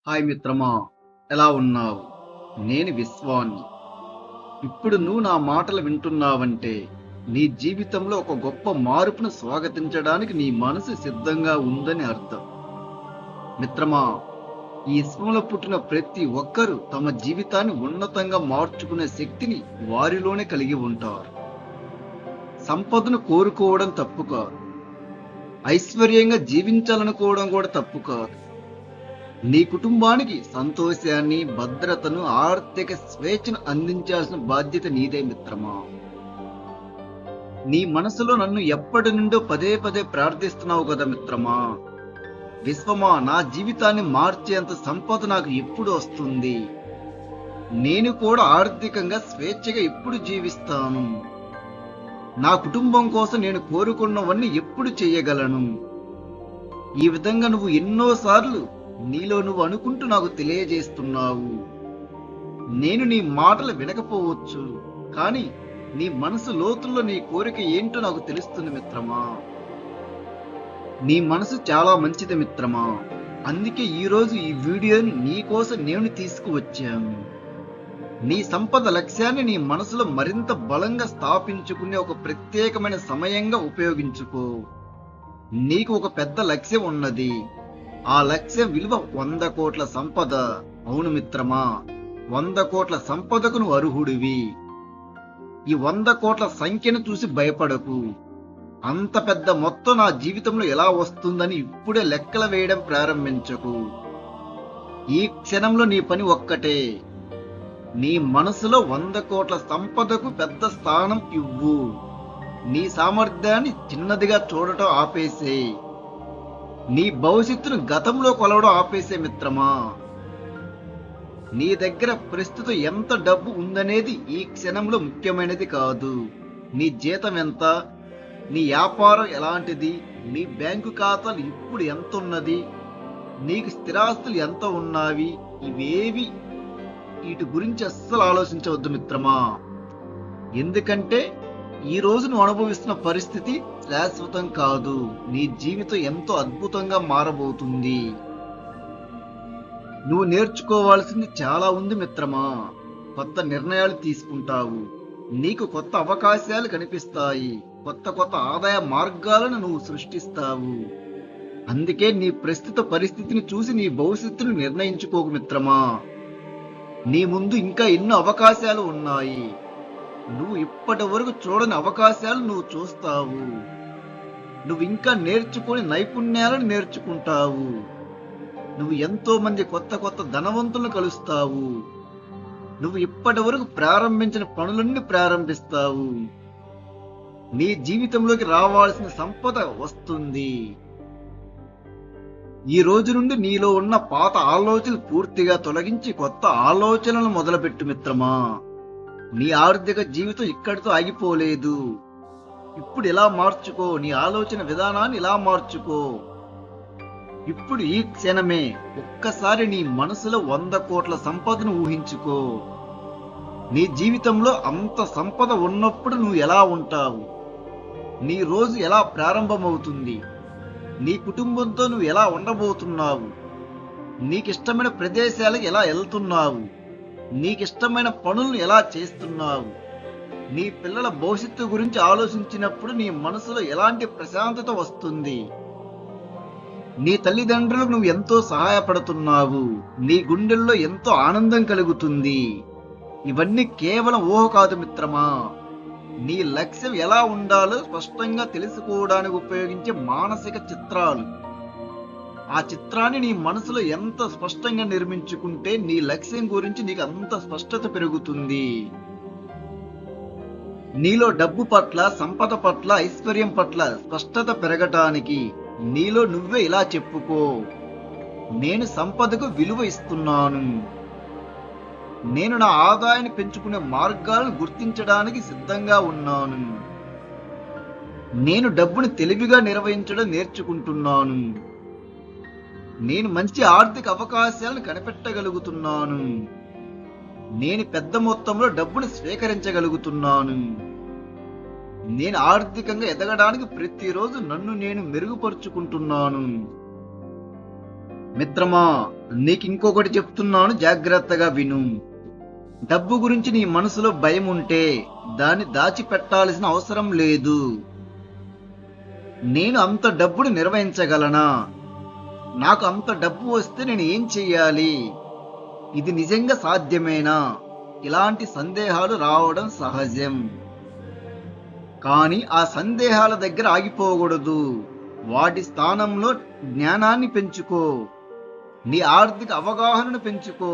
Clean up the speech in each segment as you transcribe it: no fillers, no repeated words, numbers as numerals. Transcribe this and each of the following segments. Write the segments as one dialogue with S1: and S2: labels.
S1: Hi మిత్రమా, ఎలా ఉన్నావు? నేను విశ్వాన్ని. ఇప్పుడు నువ్వు నా మాటలు వింటున్నావంటే నీ జీవితంలో ఒక గొప్ప మార్పును స్వాగతించడానికి నీ మనసు సిద్ధంగా ఉందని అర్థం. మిత్రమా, ఈ విశ్వంలో పుట్టిన ప్రతి ఒక్కరూ తమ జీవితాన్ని ఉన్నతంగా మార్చుకునే శక్తిని వారిలోనే కలిగి ఉంటారు. సంపదను కోరుకోవడం తప్పు కాదు. ఐశ్వర్యంగా జీవించాలనుకోవడం కూడా తప్పు కాదు. నీ కుటుంబానికి సంతోషాన్ని, భద్రతను, ఆర్థిక స్వేచ్ఛను అందించాల్సిన బాధ్యత నీదే మిత్రమా. నీ మనసులో నన్ను ఎప్పటి నుండో పదే పదే ప్రార్థిస్తున్నావు కదా మిత్రమా. విశ్వమా, నా జీవితాన్ని మార్చేంత సంపద నాకు ఎప్పుడు వస్తుంది? నేను కూడా ఆర్థికంగా స్వేచ్ఛగా ఎప్పుడు జీవిస్తాను? నా కుటుంబం కోసం నేను కోరుకున్నవన్నీ ఎప్పుడు చేయగలను? ఈ విధంగా నువ్వు ఎన్నోసార్లు నీలో నువ్వు అనుకుంటూ నాకు తెలియజేస్తున్నావు. నేను నీ మాటలు వినకపోవచ్చు, కానీ నీ మనసు లోతుల్లో నీ కోరిక ఏంటో నాకు తెలుస్తుంది మిత్రమా. నీ మనసు చాలా మంచిది మిత్రమా. అందుకే ఈరోజు ఈ వీడియోని నీ కోసం నేను తీసుకువచ్చాను. నీ సంపద లక్ష్యాన్ని నీ మనసులో మరింత బలంగా స్థాపించుకునే ఒక ప్రత్యేకమైన సమయంగా ఉపయోగించుకో. నీకు ఒక పెద్ద లక్ష్యం ఉన్నది. ఆ లక్ష్యం విలువ 100 కోట్ల సంపద. అవును మిత్రమా, 100 కోట్ల సంపదకు నువ్వు అర్హుడివి. ఈ 100 కోట్ల సంఖ్యను చూసి భయపడకు. అంత పెద్ద మొత్తం నా జీవితంలో ఎలా వస్తుందని ఇప్పుడే లెక్కలు వేయడం ప్రారంభించకు. ఈ క్షణంలో నీ పని ఒక్కటే. నీ మనసులో 100 కోట్ల సంపదకు పెద్ద స్థానం ఇవ్వు. నీ సామర్థ్యాన్ని చిన్నదిగా చూడటం ఆపేసేయ్. నీ భవిష్యత్తును గతంలో కొలవడం ఆపేసే మిత్రమా. నీ దగ్గర ప్రస్తుతం ఎంత డబ్బు ఉందనేది ఈ క్షణంలో ముఖ్యమైనది కాదు. నీ జీతం ఎంత, నీ వ్యాపారం ఎలాంటిది, నీ బ్యాంకు ఖాతాలు ఇప్పుడు ఎంత ఉన్నది, నీకు స్థిరాస్తులు ఎంత ఉన్నవి, ఇవేవి వీటి గురించి అస్సలు ఆలోచించవద్దు మిత్రమా. ఎందుకంటే ఈ రోజు నువ్వు అనుభవిస్తున్న పరిస్థితి శాశ్వతం కాదు. నీ జీవితం ఎంతో అద్భుతంగా మారబోతుంది. నువ్వు నేర్చుకోవాల్సింది చాలా ఉంది మిత్రమా. కొత్త నిర్ణయాలు తీసుకుంటావు. నీకు కొత్త అవకాశాలు కనిపిస్తాయి. కొత్త కొత్త ఆదాయ మార్గాలను నువ్వు సృష్టిస్తావు. అందుకే నీ ప్రస్తుత పరిస్థితిని చూసి నీ భవిష్యత్తును నిర్ణయించుకోకు మిత్రమా. నీ ముందు ఇంకా ఎన్నో అవకాశాలు ఉన్నాయి. నువ్వు ఇప్పటి వరకు చూడని అవకాశాలు నువ్వు చూస్తావు. నువ్వు ఇంకా నేర్చుకుని నైపుణ్యాలను నేర్చుకుంటావు. నువ్వు ఎంతో మంది కొత్త కొత్త ధనవంతులను కలుస్తావు. నువ్వు ఇప్పటి వరకు ప్రారంభించిన పనులన్నీ ప్రారంభిస్తావు. నీ జీవితంలోకి రావాల్సిన సంపద వస్తుంది. ఈ రోజు నుండి నీలో ఉన్న పాత ఆలోచనలు పూర్తిగా తొలగించి కొత్త ఆలోచనలు మొదలుపెట్టు మిత్రమా. నీ ఆర్థిక జీవితం ఇక్కడితో ఆగిపోలేదు. ఇప్పుడు ఇలా మార్చుకో. నీ ఆలోచన విధానాన్ని ఇలా మార్చుకో. ఇప్పుడు ఈ క్షణమే ఒక్కసారి నీ మనసులో 100 కోట్ల సంపదను ఊహించుకో. నీ జీవితంలో అంత సంపద ఉన్నప్పుడు నువ్వు ఎలా ఉంటావు? నీ రోజు ఎలా ప్రారంభమవుతుంది? నీ కుటుంబంతో నువ్వు ఎలా ఉండబోతున్నావు? నీకిష్టమైన ప్రదేశాలకు ఎలా వెళ్తున్నావు? నీకిష్టమైన పనులను ఎలా చేస్తున్నావు? నీ పిల్లల భవిష్యత్తు గురించి ఆలోచించినప్పుడు నీ మనసులో ఎలాంటి ప్రశాంతత వస్తుంది? నీ తల్లిదండ్రులకు నువ్వు ఎంతో సహాయపడుతున్నావు. నీ గుండెల్లో ఎంతో ఆనందం కలుగుతుంది. ఇవన్నీ కేవలం ఊహ కాదు మిత్రమా. నీ లక్ష్యం ఎలా ఉండాలో స్పష్టంగా తెలుసుకోవడానికి ఉపయోగించే మానసిక చిత్రాలు. ఆ చిత్రాన్ని నీ మనసులో ఎంత స్పష్టంగా నిర్మించుకుంటే నీ లక్ష్యం గురించి నీకు అంత స్పష్టత పెరుగుతుంది. నీలో డబ్బు పట్ల, సంపద పట్ల, ఐశ్వర్యం పట్ల స్పష్టత పెరగటానికి నీలో నువ్వే ఇలా చెప్పుకో. నేను సంపదకు విలువ ఇస్తున్నాను. నేను నా ఆదాయాన్ని పెంచుకునే మార్గాలను గుర్తించడానికి సిద్ధంగా ఉన్నాను. నేను డబ్బును తెలివిగా నిర్వహించడం నేర్చుకుంటున్నాను. నేను మంచి ఆర్థిక అవకాశాలను కనిపెట్టగలుగుతున్నాను. నేను పెద్ద మొత్తంలో డబ్బును స్వీకరించగలుగుతున్నాను. నేను ఆర్థికంగా ఎదగడానికి ప్రతిరోజు నన్ను నేను మెరుగుపరుచుకుంటున్నాను. మిత్రమా, నీకింకొకటి చెప్తున్నాను, జాగ్రత్తగా విను. డబ్బు గురించి నీ మనసులో భయం ఉంటే దాన్ని దాచిపెట్టాల్సిన అవసరం లేదు. నేను అంత డబ్బును నిర్వహించగలనా? నాకు అంత డబ్బు వస్తే నేను ఏం చెయ్యాలి? ఇది నిజంగా సాధ్యమేనా? ఇలాంటి సందేహాలు రావడం సహజం. కానీ ఆ సందేహాల దగ్గర ఆగిపోకూడదు. వాటి స్థానంలో జ్ఞానాన్ని పెంచుకో, నీ ఆర్థిక అవగాహనను పెంచుకో,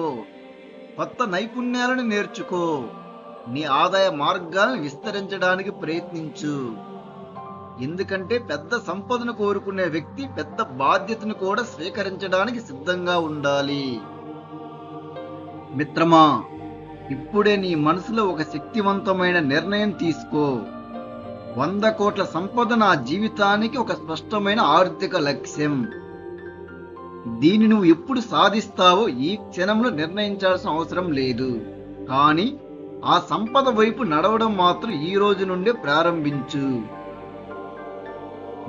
S1: కొత్త నైపుణ్యాలను నేర్చుకో, నీ ఆదాయ మార్గాలను విస్తరించడానికి ప్రయత్నించు. ఎందుకంటే పెద్ద సంపదను కోరుకునే వ్యక్తి పెద్ద బాధ్యతను కూడా స్వీకరించడానికి సిద్ధంగా ఉండాలి. మిత్రమా, ఇప్పుడే నీ మనసులో ఒక శక్తివంతమైన నిర్ణయం తీసుకో. 100 కోట్ల సంపద నా జీవితానికి ఒక స్పష్టమైన ఆర్థిక లక్ష్యం. దీన్ని నువ్వు ఎప్పుడు సాధిస్తావో ఈ క్షణంలో నిర్ణయించాల్సిన అవసరం లేదు. కానీ ఆ సంపద వైపు నడవడం మాత్రం ఈ రోజు నుండే ప్రారంభించు.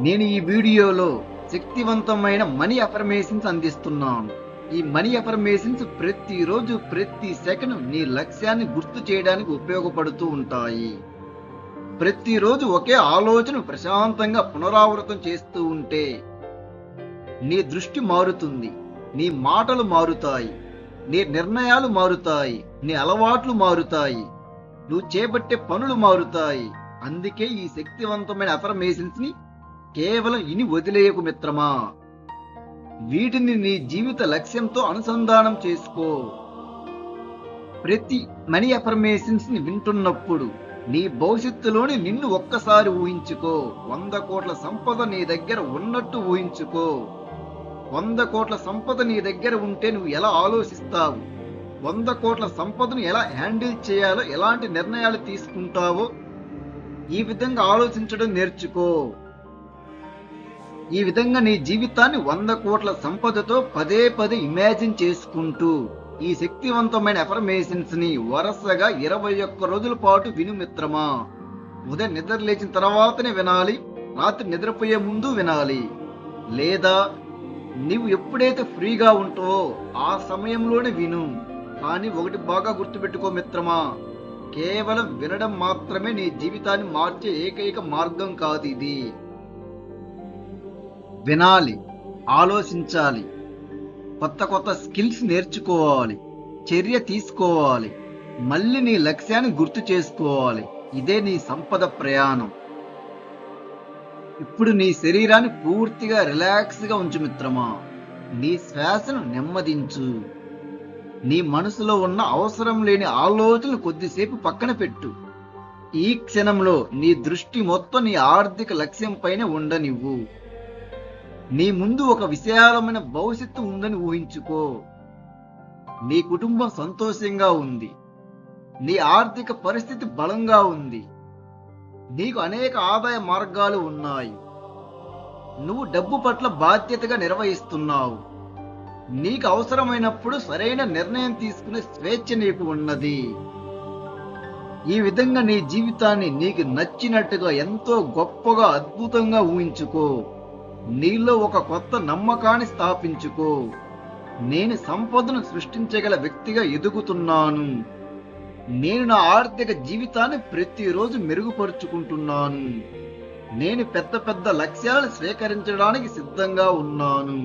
S1: నేను ఈ వీడియోలో శక్తివంతమైన మనీ అఫర్మేషన్స్ అందిస్తున్నాను. ఈ మనీ అఫర్మేషన్స్ ప్రతిరోజు ప్రతి సెకండ్ నీ లక్ష్యాన్ని గుర్తు చేయడానికి ఉపయోగపడుతూ ఉంటాయి. ప్రతిరోజు ఒకే ఆలోచన ప్రశాంతంగా పునరావృతం చేస్తూ ఉంటే నీ దృష్టి మారుతుంది, నీ మాటలు మారుతాయి, నీ నిర్ణయాలు మారుతాయి, నీ అలవాట్లు మారుతాయి, నువ్వు చేపట్టే పనులు మారుతాయి. అందుకే ఈ శక్తివంతమైన అఫర్మేషన్స్ ని కేవలం ఇని వదిలేయకు మిత్రమా. వీటిని నీ జీవిత లక్ష్యంతో అనుసంధానం చేసుకో. ప్రతి మనీ అఫర్మేషన్స్ ని వింటున్నప్పుడు నీ భవిష్యత్తులోని నిన్ను ఒక్కసారి ఊహించుకో. 100 కోట్ల సంపద నీ దగ్గర ఉన్నట్టు ఊహించుకో. 100 కోట్ల సంపద నీ దగ్గర ఉంటే నువ్వు ఎలా ఆలోచిస్తావు, 100 కోట్ల సంపదను ఎలా హ్యాండిల్ చేయాలో, ఎలాంటి నిర్ణయాలు తీసుకుంటావో ఈ విధంగా ఆలోచించడం నేర్చుకో. ఈ విధంగా నీ జీవితాన్ని 100 కోట్ల సంపదతో పదే పదే ఇమాజిన్ చేసుకుంటూ ఈ శక్తివంతమైన అఫర్మేషన్స్ ని వరుసగా 21 రోజుల పాటు విను మిత్రమా. ఉదయం నిద్ర లేచిన తర్వాతనే వినాలి, రాత్రి నిద్రపోయే ముందు వినాలి, లేదా నీవు ఎప్పుడైతే ఫ్రీగా ఉంటావో ఆ సమయంలోనే విను. కానీ ఒకటి బాగా గుర్తుపెట్టుకో మిత్రమా, కేవలం వినడం మాత్రమే నీ జీవితాన్ని మార్చే ఏకైక మార్గం కాదు ఇది. వినాలి, ఆలోచించాలి, కొత్త కొత్త స్కిల్స్ నేర్చుకోవాలి, చర్య తీసుకోవాలి, మళ్ళీ నీ లక్ష్యాన్ని గుర్తు చేసుకోవాలి. ఇదే నీ సంపద ప్రయాణం. ఇప్పుడు నీ శరీరాన్ని పూర్తిగా రిలాక్స్ గా ఉంచు మిత్రమా. నీ శ్వాసను నెమ్మదించు. నీ మనసులో ఉన్న అవసరం లేని ఆలోచనలు కొద్దిసేపు పక్కన పెట్టు. ఈ క్షణంలో నీ దృష్టి మొత్తం నీ ఆర్థిక లక్ష్యం పైన ఉండనివ్వు. నీ ముందు ఒక విశాలమైన భవిష్యత్తు ఉందని ఊహించుకో. నీ కుటుంబం సంతోషంగా ఉంది, నీ ఆర్థిక పరిస్థితి బలంగా ఉంది, నీకు అనేక ఆదాయ మార్గాలు ఉన్నాయి, నువ్వు డబ్బు పట్ల బాధ్యతగా నిర్వహిస్తున్నావు, నీకు అవసరమైనప్పుడు సరైన నిర్ణయం తీసుకునే స్వేచ్ఛ నీకు ఉన్నది. ఈ విధంగా నీ జీవితాన్ని నీకు నచ్చినట్టుగా ఎంతో గొప్పగా అద్భుతంగా ఊహించుకో. నీలో ఒక కొత్త నమ్మకాన్ని స్థాపించుకో. నేను సంపదను సృష్టించగల వ్యక్తిగా ఎదుగుతున్నాను. నేను నా ఆర్థిక జీవితాన్ని ప్రతిరోజు మెరుగుపరుచుకుంటున్నాను. నేను పెద్ద పెద్ద లక్ష్యాలను స్వీకరించడానికి సిద్ధంగా ఉన్నాను.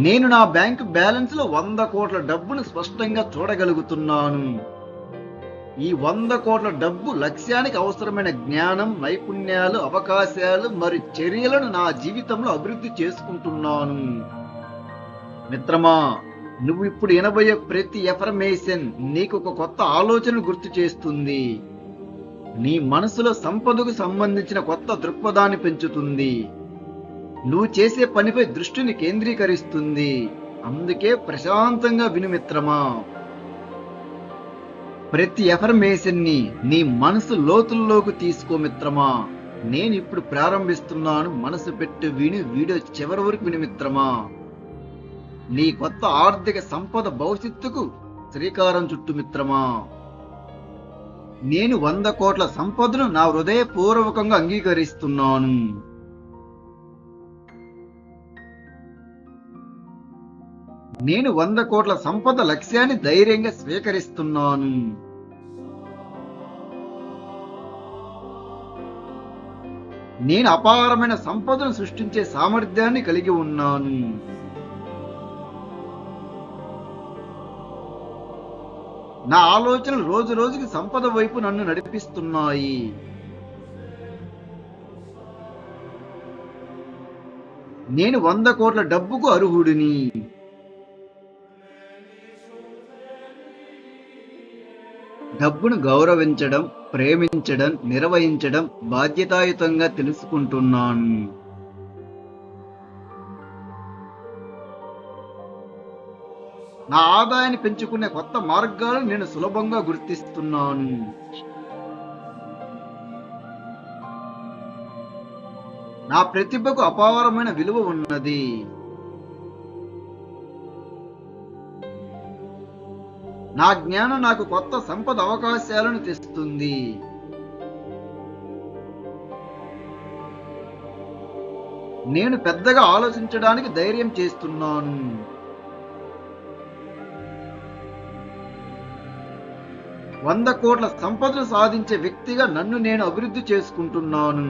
S1: నేను నా బ్యాంకు బ్యాలెన్స్ లో 100 కోట్ల డబ్బును స్పష్టంగా చూడగలుగుతున్నాను. ఈ 100 కోట్ల డబ్బు లక్ష్యానికి అవసరమైన జ్ఞానం, నైపుణ్యాలు, అవకాశాలు మరియు చర్యలను నా జీవితంలో అభివృద్ధి చేసుకుంటున్నాను. మిత్రమా, నువ్వు ఇప్పుడు వినబోయే ప్రతి ఎఫర్మేషన్ నీకు ఒక కొత్త ఆలోచన గుర్తు చేస్తుంది. నీ మనసులో సంపదకు సంబంధించిన కొత్త దృక్పథాన్ని పెంచుతుంది. నువ్వు చేసే పనిపై దృష్టిని కేంద్రీకరిస్తుంది. అందుకే ప్రశాంతంగా విను మిత్రమా. ప్రతి ఎఫర్మేషన్ ని నీ మనసు లోతుల్లోకి తీసుకో మిత్రమా. నేను ఇప్పుడు ప్రారంభిస్తున్నాను. మనసు పెట్టి విని వీడియో చివరి వరకు విని మిత్రమా. నీ కొత్త ఆర్థిక సంపద భవిష్యత్తుకు శ్రీకారం చుట్టు మిత్రమా. నేను 100 కోట్ల సంపదను నా హృదయపూర్వకంగా అంగీకరిస్తున్నాను. నేను 100 కోట్ల సంపద లక్ష్యాన్ని ధైర్యంగా స్వీకరిస్తున్నాను. నేను అపారమైన సంపదను సృష్టించే సామర్థ్యాన్ని కలిగి ఉన్నాను. నా ఆలోచనలు రోజు రోజుకి సంపద వైపు నన్ను నడిపిస్తున్నాయి. నేను 100 కోట్ల డబ్బుకు అర్హుడిని. డబ్బును గౌరవించడం, ప్రేమించడం, నిర్వహించడం బాధ్యతాయుతంగా తెలుసుకుంటున్నాను. నా ఆదాయాన్ని పెంచుకునే కొత్త మార్గాలను నేను సులభంగా గుర్తిస్తున్నాను. నా ప్రతిభకు అపారమైన విలువ ఉన్నది. నా జ్ఞానం నాకు కొత్త సంపద అవకాశాలను తెస్తుంది. నేను పెద్దగా ఆలోచించడానికి ధైర్యం చేస్తున్నాను. వంద కోట్ల సంపదను సాధించే వ్యక్తిగా నన్ను నేను అభివృద్ధి చేసుకుంటున్నాను.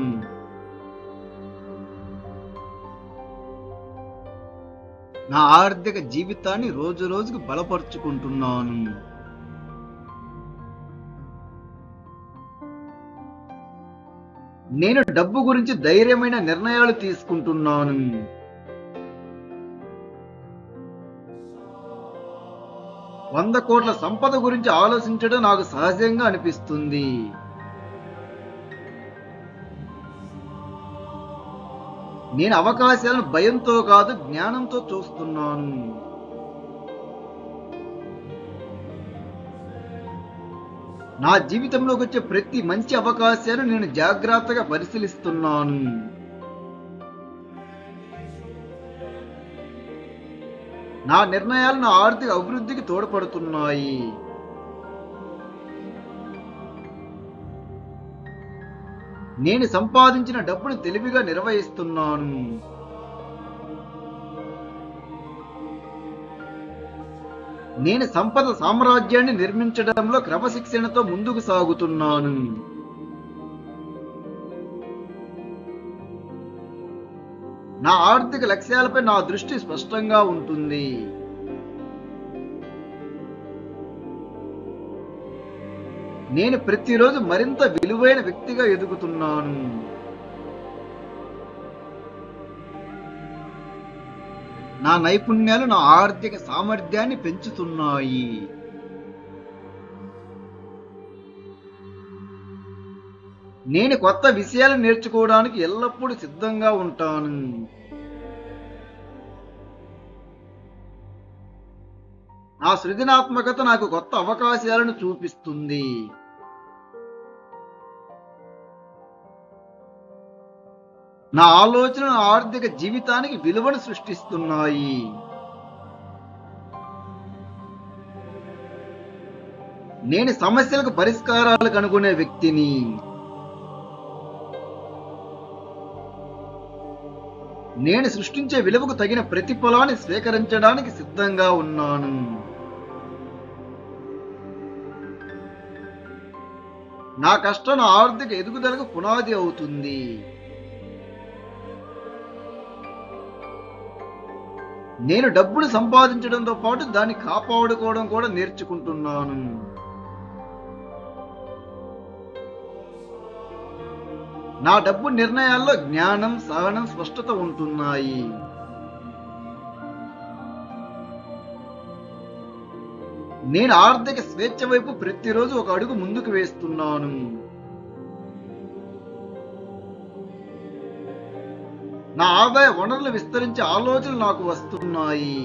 S1: నా ఆర్థిక జీవితాన్ని రోజు రోజుకు బలపరుచుకుంటున్నాను. నేను డబ్బు గురించి ధైర్యమైన నిర్ణయాలు తీసుకుంటున్నాను. వంద కోట్ల సంపద గురించి ఆలోచించడం నాకు సహజంగా అనిపిస్తుంది. నేను అవకాశాలను భయంతో కాదు, జ్ఞానంతో చూస్తున్నాను. నా జీవితంలోకి వచ్చే ప్రతి మంచి అవకాశాన్ని నేను జాగ్రత్తగా పరిశీలిస్తున్నాను. నా నిర్ణయాలు నా ఆర్థిక అభివృద్ధికి తోడ్పడుతున్నాయి. నేను సంపాదించిన డబ్బును తెలివిగా నిర్వహిస్తున్నాను. నేను సంపద సామ్రాజ్యాన్ని నిర్మించడంలో క్రమశిక్షణతో ముందుకు సాగుతున్నాను. నా ఆర్థిక లక్ష్యాలపై నా దృష్టి స్పష్టంగా ఉంటుంది. నేను ప్రతిరోజు మరింత విలువైన వ్యక్తిగా ఎదుగుతున్నాను. నా నైపుణ్యాలు నా ఆర్థిక సామర్థ్యాన్ని పెంచుతున్నాయి. నేను కొత్త విషయాలు నేర్చుకోవడానికి ఎల్లప్పుడూ సిద్ధంగా ఉంటాను. నా సృజనాత్మకత నాకు కొత్త అవకాశాలను చూపిస్తుంది. నా ఆలోచనలు ఆర్థిక జీవితానికి విలువను సృష్టిస్తున్నాయి. నేను సమస్యలకు పరిష్కారాలు కనుగొనే వ్యక్తిని. నేను సృష్టించే విలువకు తగిన ప్రతిఫలాన్ని స్వీకరించడానికి సిద్ధంగా ఉన్నాను. నా కష్టం నా ఆర్థిక ఎదుగుదలకు పునాది అవుతుంది. నేను డబ్బును సంపాదించడంతో పాటు దాన్ని కాపాడుకోవడం కూడా నేర్చుకుంటున్నాను. నా డబ్బు నిర్ణయాల్లో జ్ఞానం, సహనం, స్పష్టత ఉంటున్నాయి. నేను ఆర్థిక స్వేచ్ఛ వైపు ప్రతిరోజు ఒక అడుగు ముందుకు వేస్తున్నాను. నా ఆదాయ వనరులు విస్తరించే ఆలోచనలు నాకు వస్తున్నాయి.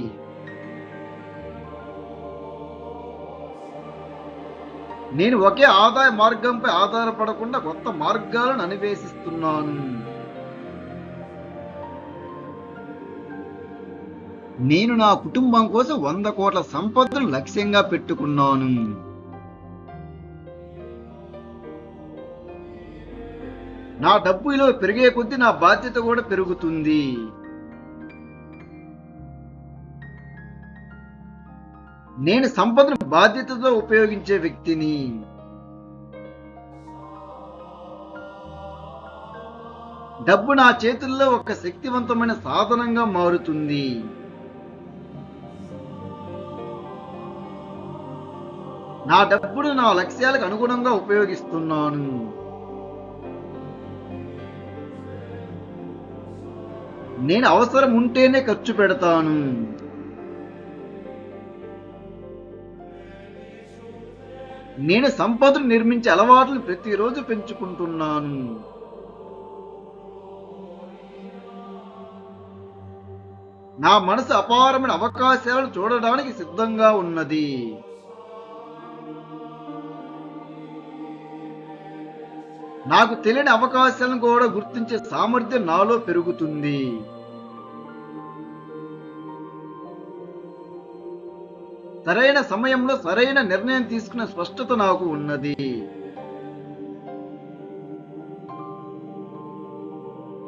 S1: నేను ఒకే ఆదాయ మార్గంపై ఆధారపడకుండా కొత్త మార్గాలను అన్వేషిస్తున్నాను. నేను నా కుటుంబం కోసం 100 కోట్ల సంపదను లక్ష్యంగా పెట్టుకున్నాను. నా డబ్బు విలువ పెరిగే కొద్దీ నా బాధ్యత కూడా పెరుగుతుంది. నేను సంపదను బాధ్యతతో ఉపయోగించే వ్యక్తిని. డబ్బు నా చేతుల్లో ఒక శక్తివంతమైన సాధనంగా మారుతుంది. నా డబ్బును నా లక్ష్యాలకు అనుగుణంగా ఉపయోగిస్తున్నాను. నేను అవసరం ఉంటేనే ఖర్చు పెడతాను. నేను సంపదను నిర్మించే అలవాట్లను ప్రతిరోజు పెంచుకుంటున్నాను. నా మనసు అపారమైన అవకాశాలను చూడడానికి సిద్ధంగా ఉన్నది. నాకు తెలియని అవకాశాలను కూడా గుర్తించే సామర్థ్యం నాలో పెరుగుతుంది. సరైన సమయంలో సరైన నిర్ణయం తీసుకునే స్పష్టత నాకు ఉన్నది.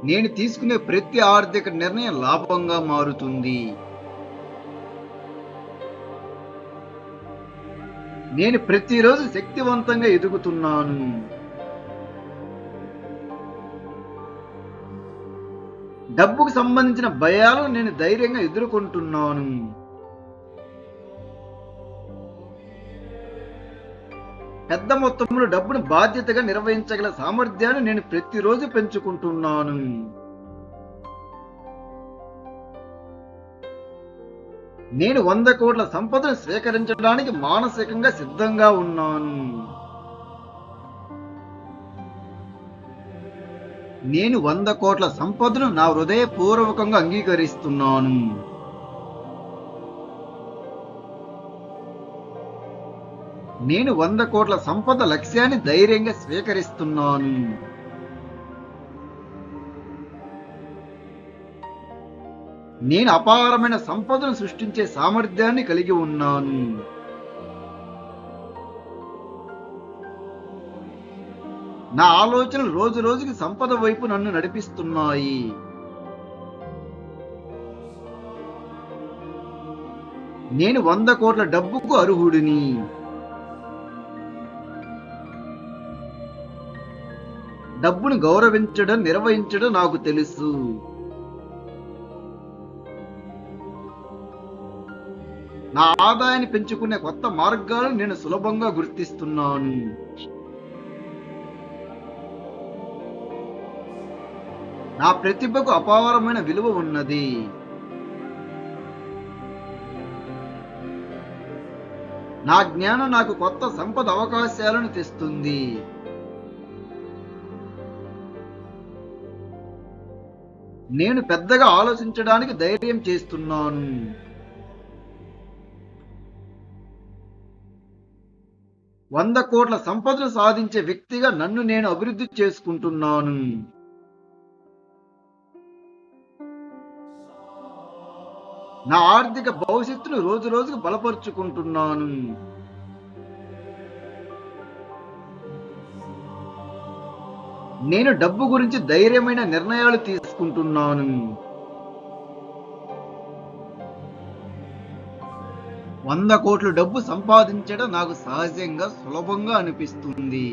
S1: నేను తీసుకునే ప్రతి ఆర్థిక నిర్ణయం లాభంగా మారుతుంది. నేను ప్రతిరోజు శక్తివంతంగా ఎదుగుతున్నాను. డబ్బుకు సంబంధించిన భయాలను నేను ధైర్యంగా ఎదుర్కొంటున్నాను. పెద్ద మొత్తంలో డబ్బును బాధ్యతగా నిర్వహించగల సామర్థ్యాన్ని నేను ప్రతిరోజు పెంచుకుంటున్నాను. నేను 100 కోట్ల సంపదను స్వీకరించడానికి మానసికంగా సిద్ధంగా ఉన్నాను. నేను 100 కోట్ల సంపదను నా హృదయపూర్వకంగా అంగీకరిస్తున్నాను. నేను 100 కోట్ల సంపద లక్ష్యాన్ని ధైర్యంగా స్వీకరిస్తున్నాను. నేను అపారమైన సంపదను సృష్టించే సామర్థ్యాన్ని కలిగి ఉన్నాను. నా ఆలోచనలు రోజు రోజుకి సంపద వైపు నన్ను నడిపిస్తున్నాయి. నేను 100 కోట్ల డబ్బుకు అర్హుడిని. డబ్బును గౌరవించడం, నిర్వహించడం నాకు తెలుసు. నా ఆదాయాన్ని పెంచుకునే కొత్త మార్గాలను నేను సులభంగా గుర్తిస్తున్నాను. నా ప్రతిభకు అపారమైన విలువ ఉన్నది. నా జ్ఞానం నాకు కొత్త సంపద అవకాశాలను తెస్తుంది. నేను పెద్దగా ఆలోచించడానికి ధైర్యం చేస్తున్నాను. వంద కోట్ల సంపదను సాధించే వ్యక్తిగా నన్ను నేను అభివృద్ధి చేసుకుంటున్నాను. నా ఆర్థిక భవిష్యత్తును రోజు రోజుకు బలపరుచుకుంటున్నాను. నేను డబ్బు గురించి ధైర్యమైన నిర్ణయాలు తీసుకుంటున్నాను. వంద కోట్లు డబ్బు సంపాదించడం నాకు సహజంగా సులభంగా అనిపిస్తుంది.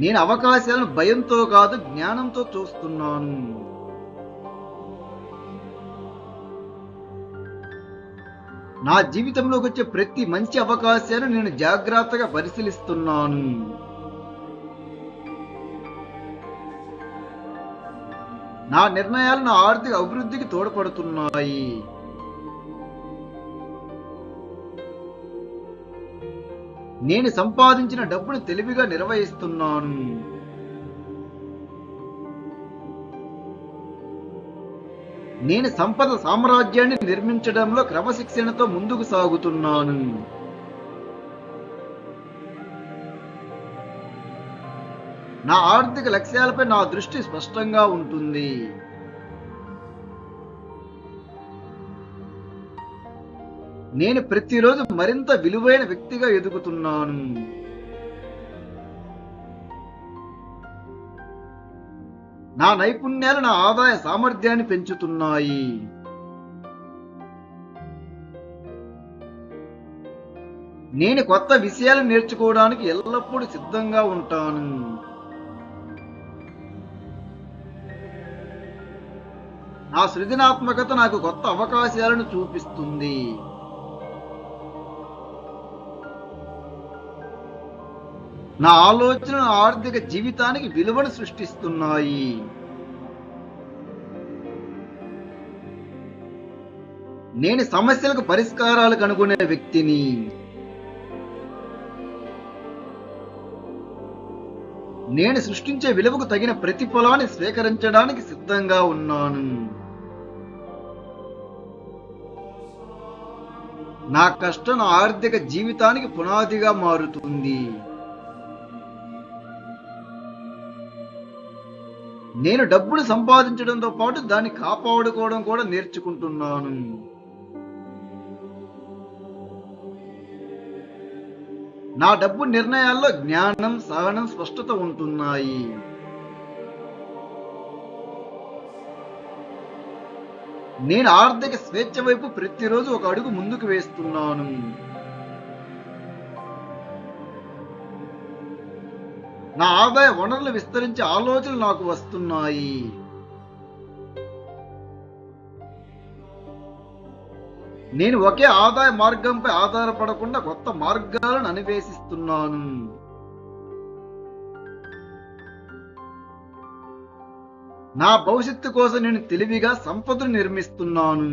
S1: నేను అవకాశాలను భయంతో కాదు, జ్ఞానంతో చూస్తున్నాను. నా జీవితంలోకి వచ్చే ప్రతి మంచి అవకాశాన్ని నేను జాగ్రత్తగా పరిశీలిస్తున్నాను. నా నిర్ణయాలు నా ఆర్థిక అభివృద్ధికి తోడ్పడుతున్నాయి. నేను సంపాదించిన డబ్బును తెలివిగా నిర్వహిస్తున్నాను. నేను సంపద సామ్రాజ్యాన్ని నిర్మించడంలో క్రమశిక్షణతో ముందుకు సాగుతున్నాను. నా ఆర్థిక లక్ష్యాలపై నా దృష్టి స్పష్టంగా ఉంటుంది. నేను ప్రతిరోజు మరింత విలువైన వ్యక్తిగా ఎదుగుతున్నాను. నా నైపుణ్యాలు నా ఆదాయ సామర్థ్యాన్ని పెంచుతున్నాయి. నేను కొత్త విషయాలు నేర్చుకోవడానికి ఎల్లప్పుడూ సిద్ధంగా ఉంటాను. నా సృజనాత్మకత నాకు కొత్త అవకాశాలను చూపిస్తుంది. నా ఆలోచనలు ఆర్థిక జీవితానికి విలువను సృష్టిస్తున్నాయి. నేను సమస్యలకు పరిష్కారాలు కనుగొనే వ్యక్తిని. నేను సృష్టించే విలువకు తగిన ప్రతిఫలాన్ని స్వీకరించడానికి సిద్ధంగా ఉన్నాను. నా కష్టం నా ఆర్థిక జీవితానికి పునాదిగా మారుతుంది. నేను డబ్బును సంపాదించడంతో పాటు దాన్ని కాపాడుకోవడం కూడా నేర్చుకుంటున్నాను. నా డబ్బు నిర్ణయాల్లో జ్ఞానం, సహనం, స్పష్టత ఉంటున్నాయి. నేను ఆర్థిక స్వేచ్ఛ వైపు ప్రతిరోజు ఒక అడుగు ముందుకు వేస్తున్నాను. నా ఆదాయ వనరులు విస్తరించే ఆలోచనలు నాకు వస్తున్నాయి. నేను ఒకే ఆదాయ మార్గంపై ఆధారపడకుండా కొత్త మార్గాలను అన్వేషిస్తున్నాను. నా భవిష్యత్తు కోసం నేను తెలివిగా సంపదను నిర్మిస్తున్నాను.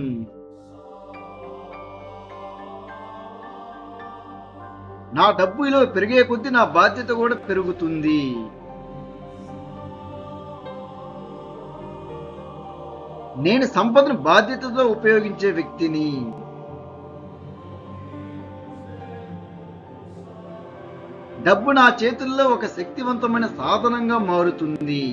S1: నా డబ్బు విలువ పెరిగే కొద్దీ నా బాధ్యత కూడా పెరుగుతుంది. నేను సంపదను బాధ్యతతో ఉపయోగించే వ్యక్తిని. డబ్బు నా చేతుల్లో ఒక శక్తివంతమైన సాధనంగా మారుతుంది.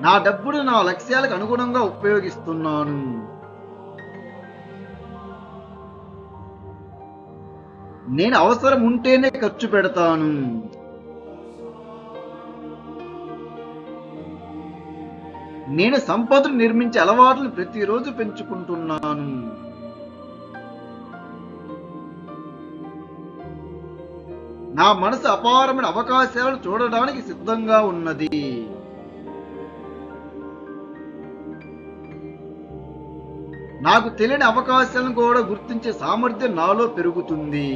S1: నా డబ్బును నా లక్ష్యాలకు అనుగుణంగా ఉపయోగిస్తున్నాను. నేను అవసరం ఉంటేనే ఖర్చు పెడతాను. నేను సంపదను నిర్మించే అలవాట్లను ప్రతిరోజు పెంచుకుంటున్నాను. నా మనసు అపారమైన అవకాశాలను చూడడానికి సిద్ధంగా ఉన్నది. నాకు తెలియని అవకాశాలను కూడా గుర్తించే సామర్థ్యం నాలో పెరుగుతుంది.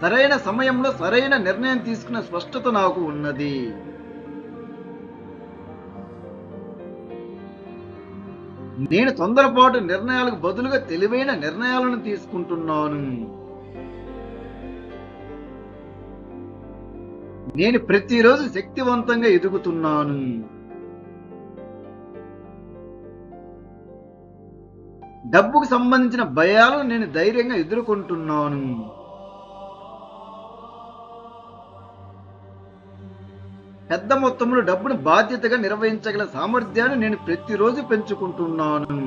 S1: సరైన సమయంలో సరైన నిర్ణయం తీసుకునే స్పష్టత నాకు ఉన్నది. నేను తొందరపాటు నిర్ణయాలకు బదులుగా తెలివైన నిర్ణయాలను తీసుకుంటున్నాను. నేను ప్రతిరోజు శక్తివంతంగా ఎదుగుతున్నాను. డబ్బుకు సంబంధించిన భయాలను నేను ధైర్యంగా ఎదుర్కొంటున్నాను. పెద్ద మొత్తంలో డబ్బును బాధ్యతగా నిర్వహించగల సామర్థ్యాన్ని నేను ప్రతిరోజు పెంచుకుంటున్నాను.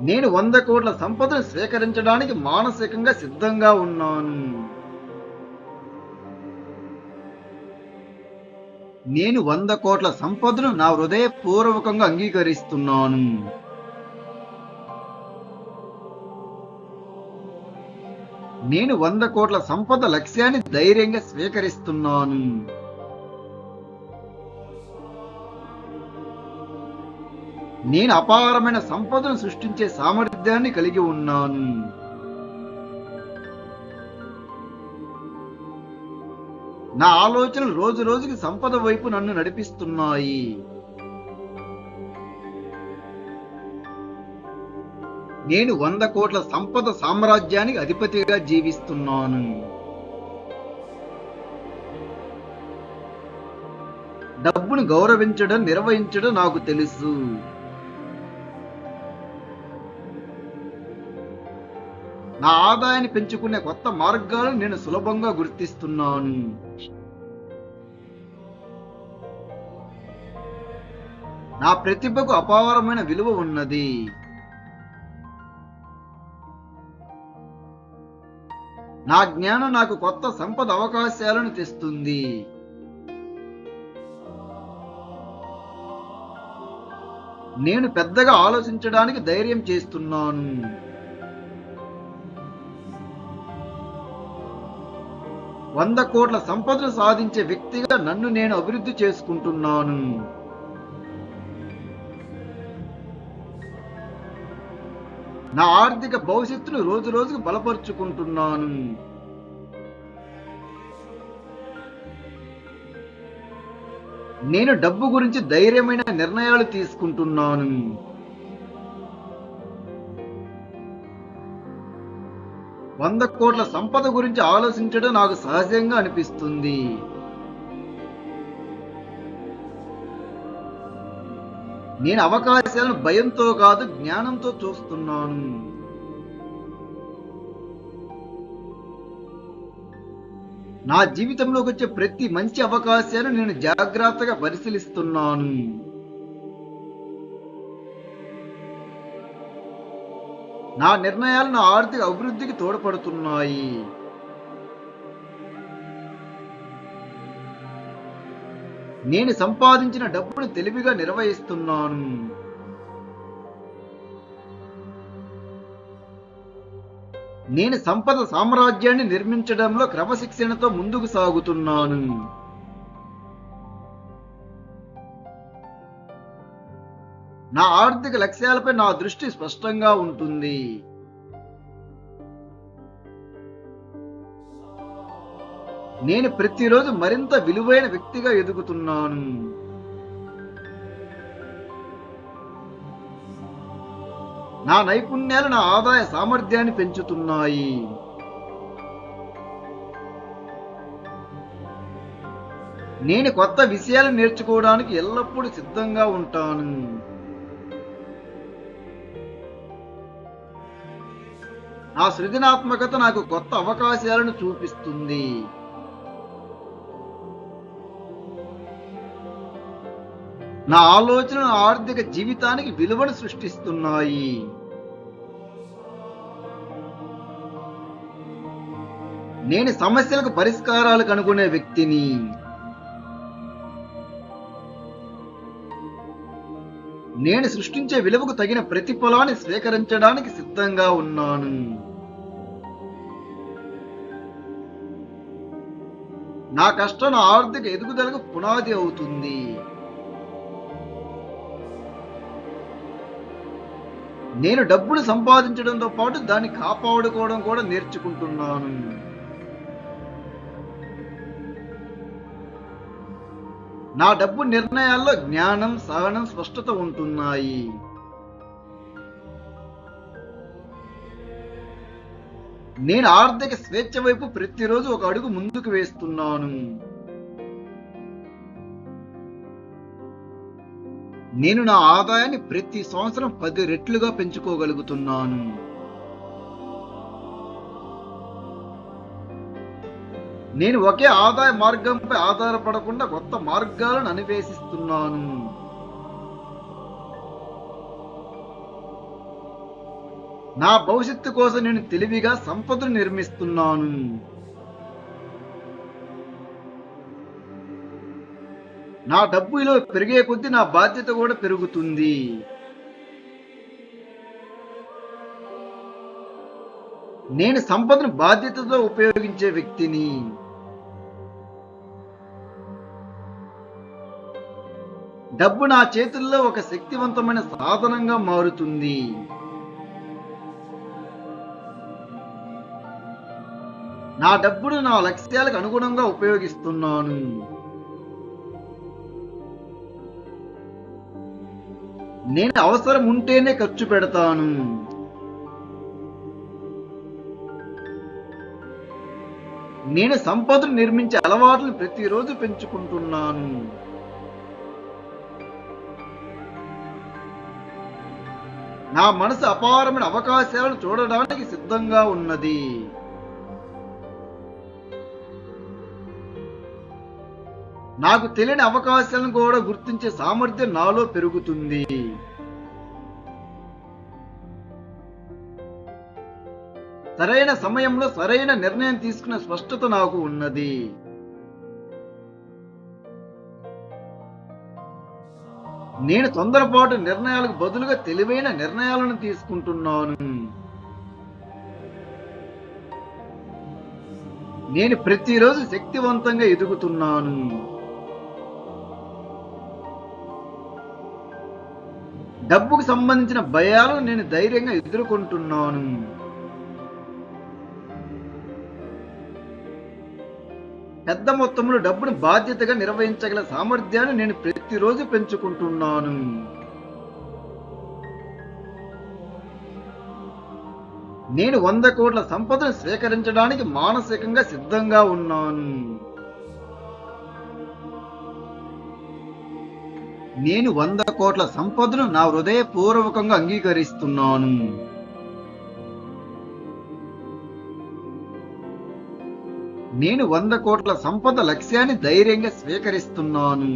S1: నేను 100 కోట్ల సంపదను స్వీకరించడానికి మానసికంగా సిద్ధంగా ఉన్నాను. నేను 100 కోట్ల సంపదను నా హృదయపూర్వకంగా అంగీకరిస్తున్నాను. నేను 100 కోట్ల సంపద లక్ష్యాన్ని ధైర్యంగా స్వీకరిస్తున్నాను. నేను అపారమైన సంపదను సృష్టించే సామర్థ్యాన్ని కలిగి ఉన్నాను. నా ఆలోచనలు రోజు రోజుకి సంపద వైపు నన్ను నడిపిస్తున్నాయి. నేను 100 కోట్ల సంపద సామ్రాజ్యానికి అధిపతిగా జీవిస్తున్నాను. డబ్బును గౌరవించడం, నిర్వహించడం నాకు తెలుసు. నా ఆదాయాన్ని పెంచుకునే కొత్త మార్గాలను నేను సులభంగా గుర్తిస్తున్నాను. నా ప్రతిభకు అపారమైన విలువ ఉన్నది. నా జ్ఞానం నాకు కొత్త సంపద అవకాశాలను తెస్తుంది. నేను పెద్దగా ఆలోచించడానికి ధైర్యం చేస్తున్నాను. 100 కోట్ల సంపదను సాధించే వ్యక్తిగా నన్ను నేను అభివృద్ధి చేసుకుంటున్నాను. నా ఆర్థిక భవిష్యత్తును రోజు రోజుకు బలపరుచుకుంటున్నాను. నేను డబ్బు గురించి ధైర్యమైన నిర్ణయాలు తీసుకుంటున్నాను. వంద కోట్ల సంపద గురించి ఆలోచించడం నాకు సహజంగా అనిపిస్తుంది. నేను అవకాశాలను భయంతో కాదు, జ్ఞానంతో చూస్తున్నాను. నా జీవితంలోకి వచ్చే ప్రతి మంచి అవకాశాన్ని నేను జాగ్రత్తగా పరిశీలిస్తున్నాను. నా నిర్ణయాలు నా ఆర్థిక అభివృద్ధికి తోడ్పడుతున్నాయి. నేను సంపాదించిన డబ్బును తెలివిగా నిర్వహిస్తున్నాను. నేను సంపద సామ్రాజ్యాన్ని నిర్మించడంలో క్రమశిక్షణతో ముందుకు సాగుతున్నాను. నా ఆర్థిక లక్ష్యాలపై నా దృష్టి స్పష్టంగా ఉంటుంది. నేను ప్రతిరోజు మరింత విలువైన వ్యక్తిగా ఎదుగుతున్నాను. నా నైపుణ్యాలు నా ఆదాయ సామర్థ్యాన్ని పెంచుతున్నాయి. నేను కొత్త విషయాలు నేర్చుకోవడానికి ఎల్లప్పుడూ సిద్ధంగా ఉంటాను. నా సృజనాత్మకత నాకు కొత్త అవకాశాలను చూపిస్తుంది. నా ఆలోచనలు ఆర్థిక జీవితానికి విలువను సృష్టిస్తున్నాయి. నేను సమస్యలకు పరిష్కారాలు కనుగొనే వ్యక్తిని. నేను సృష్టించే విలువకు తగిన ప్రతిఫలాన్ని స్వీకరించడానికి సిద్ధంగా ఉన్నాను. నా కష్టం నా ఆర్థిక ఎదుగుదలకు పునాది అవుతుంది. నేను డబ్బును సంపాదించడంతో పాటు దాన్ని కాపాడుకోవడం కూడా నేర్చుకుంటున్నాను. నా డబ్బు నిర్ణయాల్లో జ్ఞానం, సహనం, స్పష్టత ఉంటున్నాయి. నేను ఆర్థిక స్వేచ్ఛ వైపు ప్రతిరోజు ఒక అడుగు ముందుకు వేస్తున్నాను. నేను నా ఆదాయాన్ని ప్రతి సంవత్సరం 10 రెట్లుగా పెంచుకోగలుగుతున్నాను. నేను ఒకే ఆదాయ మార్గంపై ఆధారపడకుండా కొత్త మార్గాలను అన్వేషిస్తున్నాను. నా భవిష్యత్తు కోసం నేను తెలివిగా సంపదను నిర్మిస్తున్నాను. నా డబ్బు విలువ పెరిగే కొద్దీ నా బాధ్యత కూడా పెరుగుతుంది. నేను సంపదను బాధ్యతతో ఉపయోగించే వ్యక్తిని. డబ్బు నా చేతుల్లో ఒక శక్తివంతమైన సాధనంగా మారుతుంది. నా డబ్బును నా లక్ష్యాలకు అనుగుణంగా ఉపయోగిస్తున్నాను. నేను అవసరం ఉంటేనే ఖర్చు పెడతాను. నేను సంపదను నిర్మించే అలవాట్లను ప్రతిరోజు పెంచుకుంటున్నాను. నా మనసు అపారమైన అవకాశాలను చూడడానికి సిద్ధంగా ఉన్నది. నాకు తెలియని అవకాశాలను కూడా గుర్తించే సామర్థ్యం నాలో పెరుగుతుంది. సరైన సమయంలో సరైన నిర్ణయం తీసుకునే స్పష్టత నాకు ఉన్నది. నేను తొందరపాటు నిర్ణయాలకు బదులుగా తెలివైన నిర్ణయాలను తీసుకుంటున్నాను. నేను ప్రతిరోజు శక్తివంతంగా ఎదుగుతున్నాను. డబ్బుకు సంబంధించిన భయాలను నేను ధైర్యంగా ఎదుర్కొంటున్నాను. పెద్ద మొత్తంలో డబ్బును బాధ్యతగా నిర్వహించగల సామర్థ్యాన్ని నేను ప్రతిరోజు పెంచుకుంటున్నాను. నేను 100 కోట్ల సంపదను స్వీకరించడానికి మానసికంగా సిద్ధంగా ఉన్నాను. నేను 100 కోట్ల సంపదను నా హృదయపూర్వకంగా అంగీకరిస్తున్నాను. నేను 100 కోట్ల సంపద లక్ష్యాన్ని ధైర్యంగా స్వీకరిస్తున్నాను.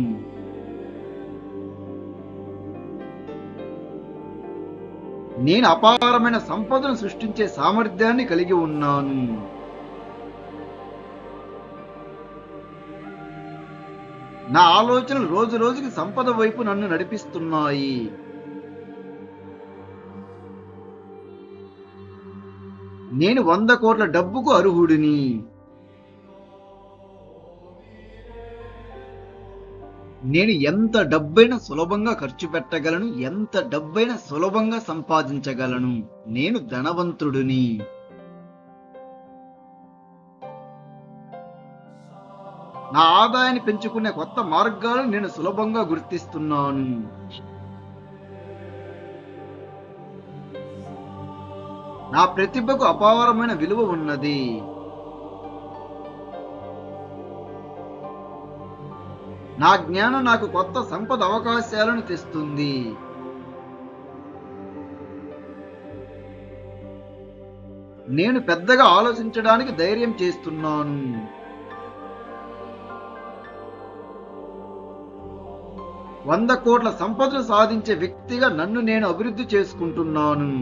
S1: నేను అపారమైన సంపదను సృష్టించే సామర్థ్యాన్ని కలిగి ఉన్నాను. నా ఆలోచనలు రోజు రోజుకి సంపద వైపు నన్ను నడిపిస్తున్నాయి. నేను 100 కోట్ల డబ్బుకు అర్హుడిని. నేను ఎంత డబ్బైనా సులభంగా ఖర్చు పెట్టగలను, ఎంత డబ్బైనా సులభంగా సంపాదించగలను. నేను ధనవంతుడిని. నా ఆదాయాన్ని పెంచుకునే కొత్త మార్గాలను నేను సులభంగా గుర్తిస్తున్నాను. నా ప్రతిభకు అపారమైన విలువ ఉన్నది. నా జ్ఞానం నాకు కొత్త సంపద అవకాశాలను తెస్తుంది. నేను పెద్దగా ఆలోచించడానికి ధైర్యం చేస్తున్నాను. వంద కోట్ల సంపదను సాధించే వ్యక్తిగా నన్ను నేను అభివృద్ధి చేసుకుంటున్నాను.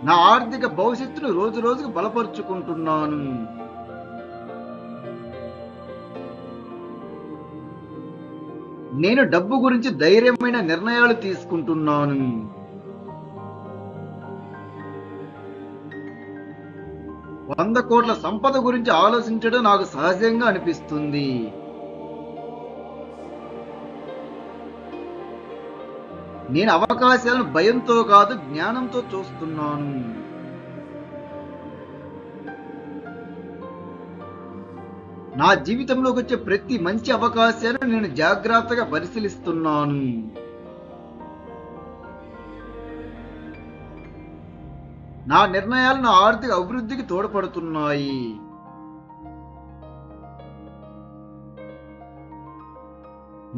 S1: నా ఆర్థిక భవిష్యత్తును రోజు రోజుకు బలపరుచుకుంటున్నాను. నేను డబ్బు గురించి ధైర్యమైన నిర్ణయాలు తీసుకుంటున్నాను. వంద కోట్ల సంపద గురించి ఆలోచించడం నాకు సహజంగా అనిపిస్తుంది. నేను అవకాశాలను భయంతో కాదు, జ్ఞానంతో చూస్తున్నాను. నా జీవితంలోకి వచ్చే ప్రతి మంచి అవకాశాన్ని నేను జాగ్రత్తగా పరిశీలిస్తున్నాను. నా నిర్ణయాలు నా ఆర్థిక అభివృద్ధికి తోడ్పడుతున్నాయి.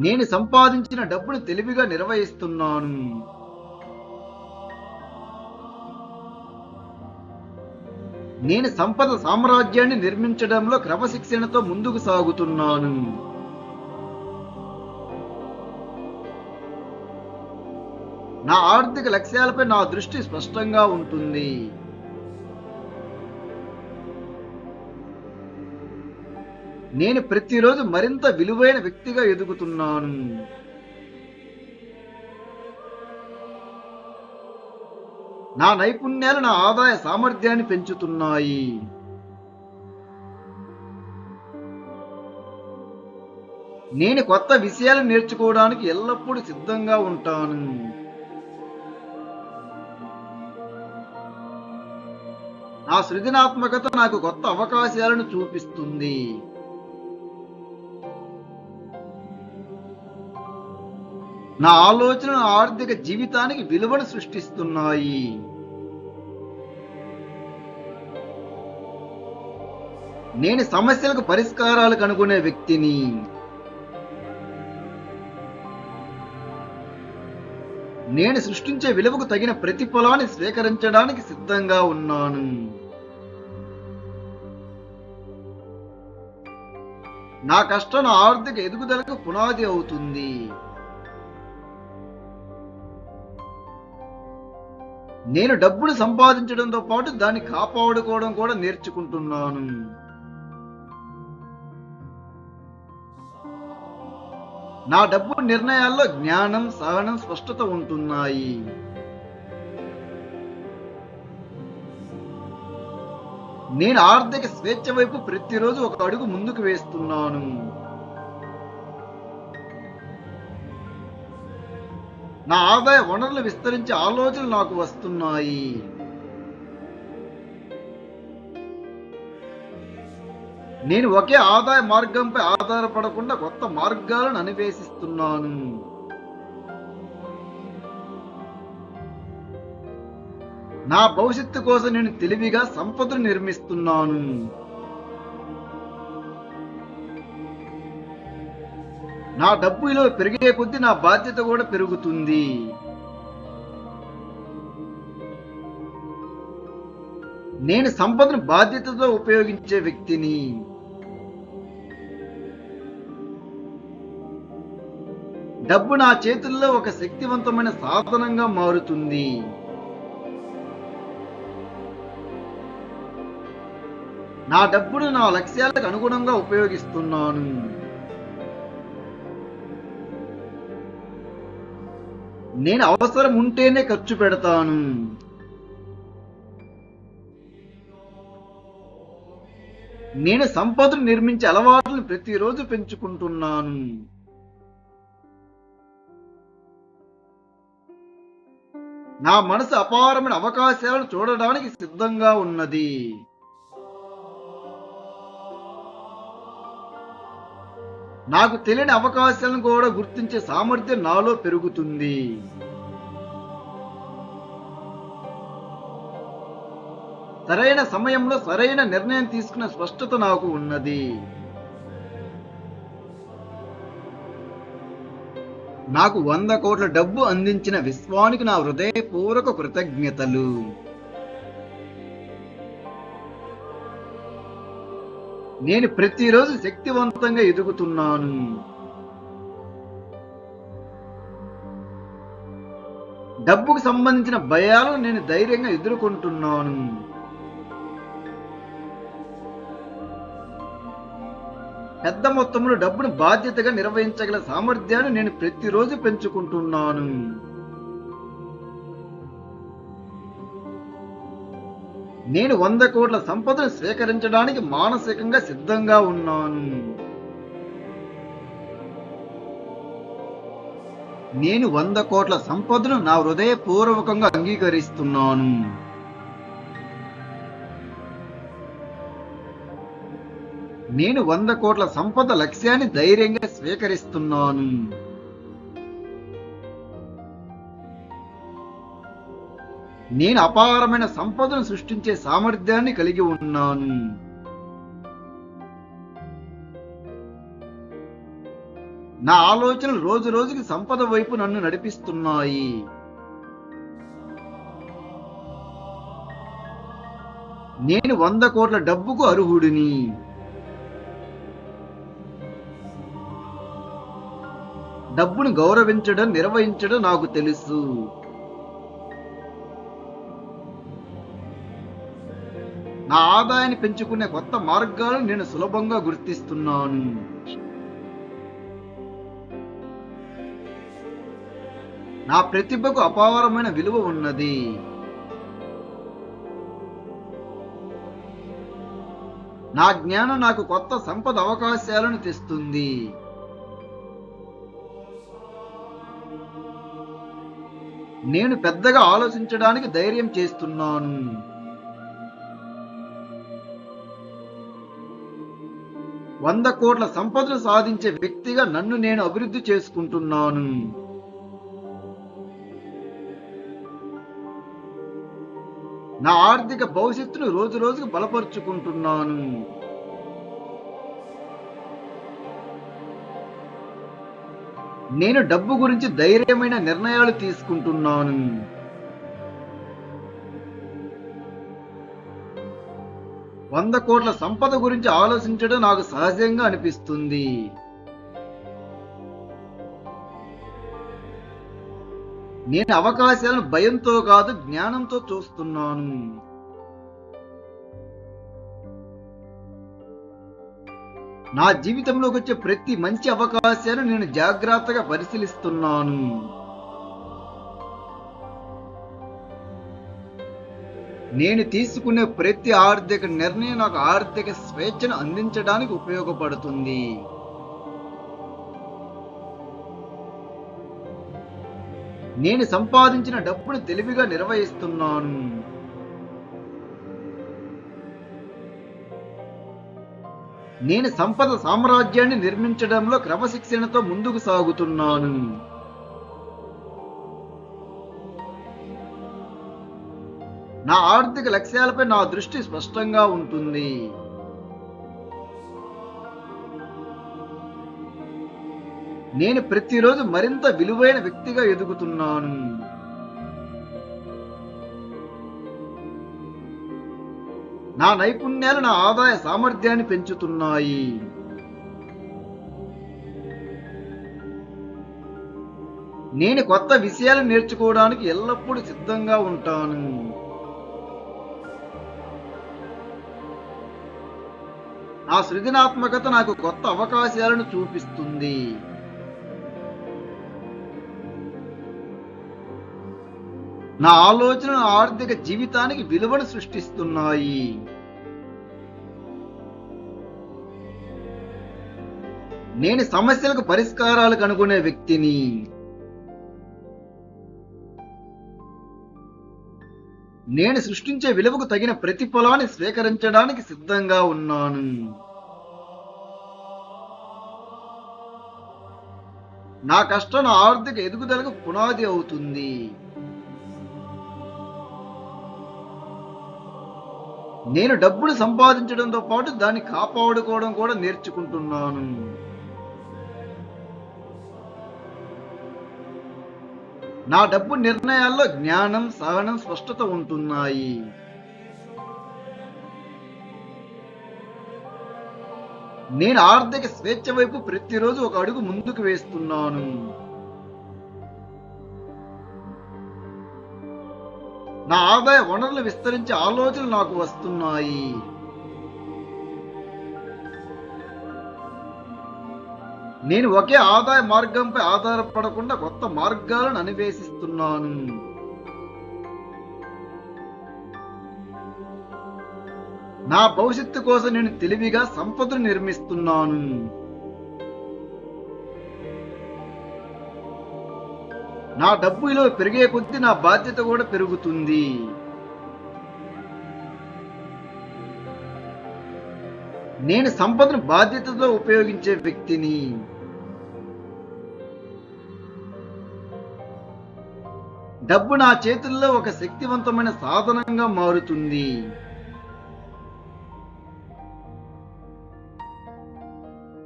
S1: నేను సంపాదించిన డబ్బును తెలివిగా నిర్వహిస్తున్నాను. నేను సంపద సామ్రాజ్యాన్ని నిర్మించడంలో క్రమశిక్షణతో ముందుకు సాగుతున్నాను. నా ఆర్థిక లక్ష్యాలపై నా దృష్టి స్పష్టంగా ఉంటుంది. నేను ప్రతిరోజు మరింత విలువైన వ్యక్తిగా ఎదుగుతున్నాను. నా నైపుణ్యాలు నా ఆదాయ సామర్థ్యాన్ని పెంచుతున్నాయి. నేను కొత్త విషయాలు నేర్చుకోవడానికి ఎల్లప్పుడూ సిద్ధంగా ఉంటాను. నా సృజనాత్మకత నాకు కొత్త అవకాశాలను చూపిస్తుంది. నా ఆలోచనలు ఆర్థిక జీవితానికి విలువను సృష్టిస్తున్నాయి. నేను సమస్యలకు పరిష్కారాలు కనుగొనే వ్యక్తిని. నేను సృష్టించే విలువకు తగిన ప్రతిఫలాన్ని స్వీకరించడానికి సిద్ధంగా ఉన్నాను. నా కష్టం నా ఆర్థిక ఎదుగుదలకు పునాది అవుతుంది. నేను డబ్బును సంపాదించడంతో పాటు దాన్ని కాపాడుకోవడం కూడా నేర్చుకుంటున్నాను. నా డబ్బు నిర్ణయాల్లో జ్ఞానం, సహనం, స్పష్టత ఉంటున్నాయి. నేను ఆర్థిక స్వేచ్ఛ వైపు ప్రతిరోజు ఒక అడుగు ముందుకు వేస్తున్నాను. నా ఆదాయ వనరులు విస్తరించే ఆలోచనలు నాకు వస్తున్నాయి. నేను ఒకే ఆదాయ మార్గంపై ఆధారపడకుండా కొత్త మార్గాలను అన్వేషిస్తున్నాను. నా భవిష్యత్తు కోసం నేను తెలివిగా సంపదను నిర్మిస్తున్నాను. నా డబ్బు విలువ పెరిగే కొద్దీ నా బాధ్యత కూడా పెరుగుతుంది. నేను సంపదను బాధ్యతతో ఉపయోగించే వ్యక్తిని. డబ్బు నా చేతుల్లో ఒక శక్తివంతమైన సాధనంగా మారుతుంది. నా డబ్బును నా లక్ష్యాలకు అనుగుణంగా ఉపయోగిస్తున్నాను. నేను అవసరం ఉంటేనే ఖర్చు పెడతాను. నేను సంపదను నిర్మించే అలవాట్లను ప్రతిరోజు పెంచుకుంటున్నాను. నా మనసు అపారమైన అవకాశాలను చూడడానికి సిద్ధంగా ఉన్నది. నాకు తెలియని అవకాశాలను కూడా గుర్తించే సామర్థ్యం నాలో పెరుగుతుంది. సరైన సమయంలో సరైన నిర్ణయం తీసుకునే స్పష్టత నాకు ఉన్నది. నాకు 100 కోట్ల డబ్బు అందించిన విశ్వానికి నా హృదయపూర్వక కృతజ్ఞతలు. నేను ప్రతిరోజు శక్తివంతంగా ఎదుగుతున్నాను. డబ్బుకు సంబంధించిన భయాలను నేను ధైర్యంగా ఎదుర్కొంటున్నాను. పెద్ద మొత్తంలో డబ్బును బాధ్యతగా నిర్వహించగల సామర్థ్యాన్ని నేను ప్రతిరోజు పెంచుకుంటున్నాను. నేను 100 కోట్ల సంపదను స్వీకరించడానికి మానసికంగా సిద్ధంగా ఉన్నాను. నేను 100 కోట్ల సంపదను నా హృదయపూర్వకంగా అంగీకరిస్తున్నాను. నేను 100 కోట్ల సంపద లక్ష్యాన్ని ధైర్యంగా స్వీకరిస్తున్నాను. నేను అపారమైన సంపదను సృష్టించే సామర్థ్యాన్ని కలిగి ఉన్నాను. నా ఆలోచనలు రోజు రోజుకి సంపద వైపు నన్ను నడిపిస్తున్నాయి. నేను 100 కోట్ల డబ్బుకు అర్హుడిని. డబ్బును గౌరవించడం, నిర్వహించడం నాకు తెలుసు. నా ఆదాయాన్ని పెంచుకునే కొత్త మార్గాలను నేను సులభంగా గుర్తిస్తున్నాను. నా ప్రతిభకు అపారమైన విలువ ఉన్నది. నా జ్ఞానం నాకు కొత్త సంపద అవకాశాలను తెస్తుంది. నేను పెద్దగా ఆలోచించడానికి ధైర్యం చేస్తున్నాను. వంద కోట్ల సంపదను సాధించే వ్యక్తిగా నన్ను నేను అభివృద్ధి చేసుకుంటున్నాను. నా ఆర్థిక భవిష్యత్తును రోజు రోజుకు బలపరుచుకుంటున్నాను. నేను డబ్బు గురించి ధైర్యమైన నిర్ణయాలు తీసుకుంటున్నాను. 100 కోట్ల సంపద గురించి ఆలోచించడం నాకు సహజంగా అనిపిస్తుంది. నేను అవకాశాలను భయంతో కాదు, జ్ఞానంతో చూస్తున్నాను. నా జీవితంలోకి వచ్చే ప్రతి మంచి అవకాశాన్ని నేను జాగ్రత్తగా పరిశీలిస్తున్నాను. నేను తీసుకునే ప్రతి ఆర్థిక నిర్ణయం నాకు ఆర్థిక స్వేచ్ఛను అందించడానికి ఉపయోగపడుతుంది. నేను సంపాదించిన డబ్బును తెలివిగా నిర్వహిస్తున్నాను. నేను సంపద సామ్రాజ్యాన్ని నిర్మించడంలో క్రమశిక్షణతో ముందుకు సాగుతున్నాను. నా ఆర్థిక లక్ష్యాలపై నా దృష్టి స్పష్టంగా ఉంటుంది. నేను ప్రతిరోజు మరింత విలువైన వ్యక్తిగా ఎదుగుతున్నాను. నా నైపుణ్యాలు నా ఆదాయ సామర్థ్యాన్ని పెంచుతున్నాయి. నేను కొత్త విషయాలు నేర్చుకోవడానికి ఎల్లప్పుడూ సిద్ధంగా ఉంటాను. నా సృజనాత్మకత నాకు కొత్త అవకాశాలను చూపిస్తుంది. నా ఆలోచనలు ఆర్థిక జీవితానికి విలువను సృష్టిస్తున్నాయి. నేను సమస్యలకు పరిష్కారాలు కనుగొనే వ్యక్తిని. నేను సృష్టించే విలువకు తగిన ప్రతిఫలాన్ని స్వీకరించడానికి సిద్ధంగా ఉన్నాను. నా కష్టం నా ఆర్థిక ఎదుగుదలకు పునాది అవుతుంది. నేను డబ్బును సంపాదించడంతో పాటు దాన్ని కాపాడుకోవడం కూడా నేర్చుకుంటున్నాను. నా డబ్బు నిర్ణయాల్లో జ్ఞానం, సహనం, స్పష్టత ఉంటున్నాయి. నేను ఆర్థిక స్వేచ్ఛ వైపు ప్రతిరోజు ఒక అడుగు ముందుకు వేస్తున్నాను. నా ఆదాయ వనరులు విస్తరించే ఆలోచనలు నాకు వస్తున్నాయి. నేను ఒకే ఆదాయ మార్గంపై ఆధారపడకుండా కొత్త మార్గాలను అన్వేషిస్తున్నాను. నా భవిష్యత్తు కోసం నేను తెలివిగా సంపదను నిర్మిస్తున్నాను. నా డబ్బు విలువ పెరిగే కొద్దీ నా బాధ్యత కూడా పెరుగుతుంది. నేను సంపదను బాధ్యతతో ఉపయోగించే వ్యక్తిని. డబ్బు నా చేతుల్లో ఒక శక్తివంతమైన సాధనంగా మారుతుంది.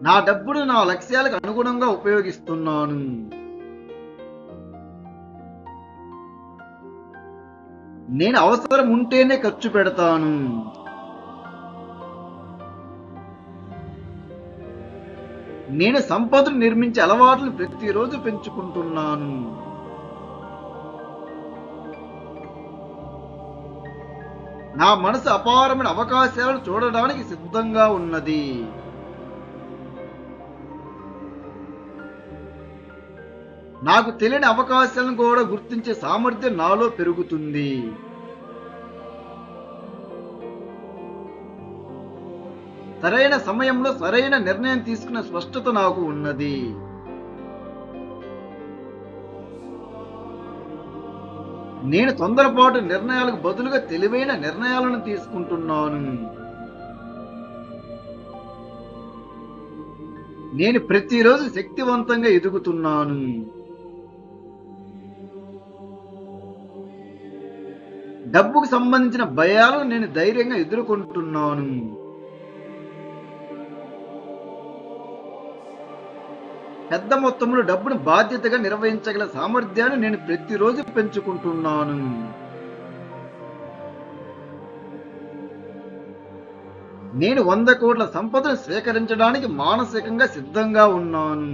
S1: నా డబ్బును నా లక్ష్యాలకు అనుగుణంగా ఉపయోగిస్తున్నాను. నేను అవసరం ఉంటేనే ఖర్చు పెడతాను. నేను సంపదను నిర్మించే అలవాట్లను ప్రతిరోజు పెంచుకుంటున్నాను. నా మనసు అపారమైన అవకాశాలను చూడడానికి సిద్ధంగా ఉన్నది. నాకు తెలియని అవకాశాలను కూడా గుర్తించే సామర్థ్యం నాలో పెరుగుతుంది. సరైన సమయంలో సరైన నిర్ణయం తీసుకునే స్పష్టత నాకు ఉన్నది. నేను తొందరపాటు నిర్ణయాలకు బదులుగా తెలివైన నిర్ణయాలను తీసుకుంటున్నాను. నేను ప్రతిరోజు శక్తివంతంగా ఎదుగుతున్నాను. డబ్బుకు సంబంధించిన భయాలను నేను ధైర్యంగా ఎదుర్కొంటున్నాను. పెద్ద మొత్తంలో డబ్బును బాధ్యతగా నిర్వహించగల సామర్థ్యాన్ని నేను ప్రతిరోజు పెంచుకుంటున్నాను. నేను 100 కోట్ల సంపదను స్వీకరించడానికి మానసికంగా సిద్ధంగా ఉన్నాను.